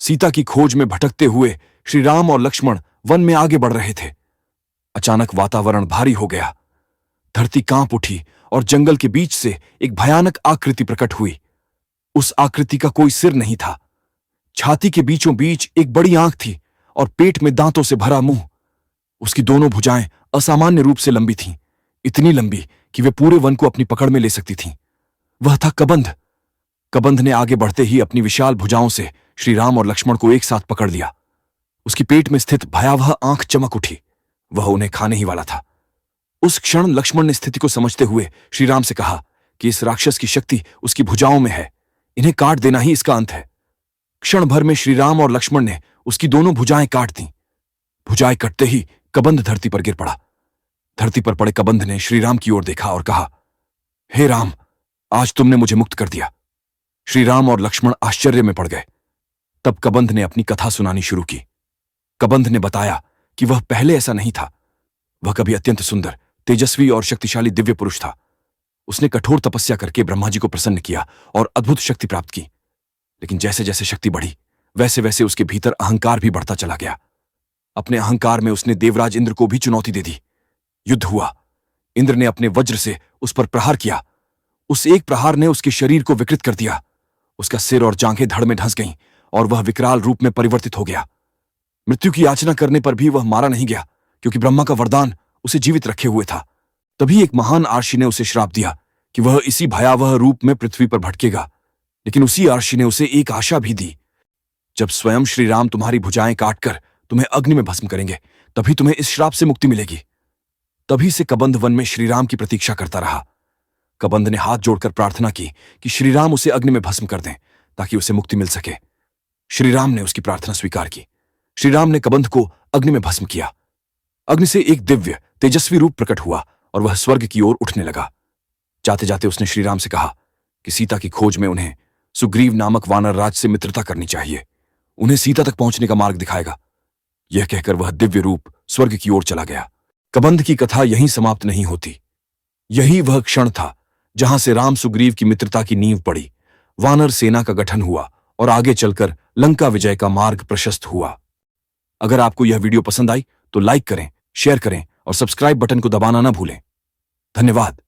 सीता की खोज में भटकते हुए श्री राम और लक्ष्मण वन में आगे बढ़ रहे थे। अचानक वातावरण भारी हो गया। धरती कांप उठी और जंगल के बीच से एक भयानक आकृति प्रकट हुई। उस आकृति का कोई सिर नहीं था। छाती के बीचों बीच एक बड़ी आंख थी और पेट में दांतों से भरा मुंह। उसकी दोनों भुजाएं असामान्य रूप से लंबी थीं, इतनी लंबी कि वे पूरे वन को अपनी पकड़ में ले सकती थीं। वह था कबंध। कबंध ने आगे बढ़ते ही अपनी विशाल भुजाओं से श्री राम और लक्ष्मण को एक साथ पकड़ लिया। उसकी पेट में स्थित भयावह आंख चमक उठी। वह उन्हें खाने ही वाला था। उस क्षण लक्ष्मण ने स्थिति को समझते हुए श्री राम से कहा कि इस राक्षस की शक्ति उसकी भुजाओं में है, इन्हें काट देना ही इसका अंत है। क्षण भर में श्री राम और लक्ष्मण ने उसकी दोनों भुजाएं काट दी। भुजाएं कटते ही कबंध धरती पर गिर पड़ा। धरती पर पड़े कबंध ने श्री राम की ओर देखा और कहा, हे राम, आज तुमने मुझे मुक्त कर दिया। श्री राम और लक्ष्मण आश्चर्य में पड़ गए। तब कबंध ने अपनी कथा सुनानी शुरू की। कबंध ने बताया कि वह पहले ऐसा नहीं था। वह कभी अत्यंत सुंदर, तेजस्वी और शक्तिशाली दिव्य पुरुष था। उसने कठोर तपस्या करके ब्रह्मा जी को प्रसन्न किया और अद्भुत शक्ति प्राप्त की। लेकिन जैसे जैसे शक्ति बढ़ी, वैसे वैसे उसके भीतर अहंकार भी बढ़ता चला गया। अपने अहंकार में उसने देवराज इंद्र को भी चुनौती दे दी। युद्ध हुआ। इंद्र ने अपने वज्र से उस पर प्रहार किया। उस एक प्रहार ने उसके शरीर को विकृत कर दिया। उसका सिर और जांघें धड़ में धंस गईं और वह विकराल रूप में परिवर्तित हो गया। मृत्यु की याचना करने पर भी वह मारा नहीं गया, क्योंकि ब्रह्मा का वरदान उसे जीवित रखे हुए था। तभी एक महान आर्षि ने उसे श्राप दिया कि वह इसी भयावह रूप में पृथ्वी पर भटकेगा। लेकिन उसी आर्षि ने उसे एक आशा भी दी, जब स्वयं श्री राम तुम्हारी भुजाएं काटकर तुम्हें अग्नि में भस्म करेंगे, तभी तुम्हें इस श्राप से मुक्ति मिलेगी। तभी से कबंध वन में श्री राम की प्रतीक्षा करता रहा। कबंध ने हाथ जोड़कर प्रार्थना की कि श्री राम उसे अग्नि में भस्म कर दें, ताकि उसे मुक्ति मिल सके। श्री राम ने उसकी प्रार्थना स्वीकार की। श्री राम ने कबंध को अग्नि में भस्म किया। अग्नि से एक दिव्य तेजस्वी रूप प्रकट हुआ और वह स्वर्ग की ओर उठने लगा। जाते जाते उसने श्री राम से कहा कि सीता की खोज में उन्हें सुग्रीव नामक वानर राज से मित्रता करनी चाहिए। उन्हें सीता तक पहुंचने का मार्ग दिखाएगा। यह कहकर वह दिव्य रूप स्वर्ग की ओर चला गया। कबंध की कथा यहीं समाप्त नहीं होती। यही वह क्षण था जहां से राम सुग्रीव की मित्रता की नींव पड़ी, वानर सेना का गठन हुआ और आगे चलकर लंका विजय का मार्ग प्रशस्त हुआ। अगर आपको यह वीडियो पसंद आई तो लाइक करें, शेयर करें और सब्सक्राइब बटन को दबाना ना भूलें। धन्यवाद।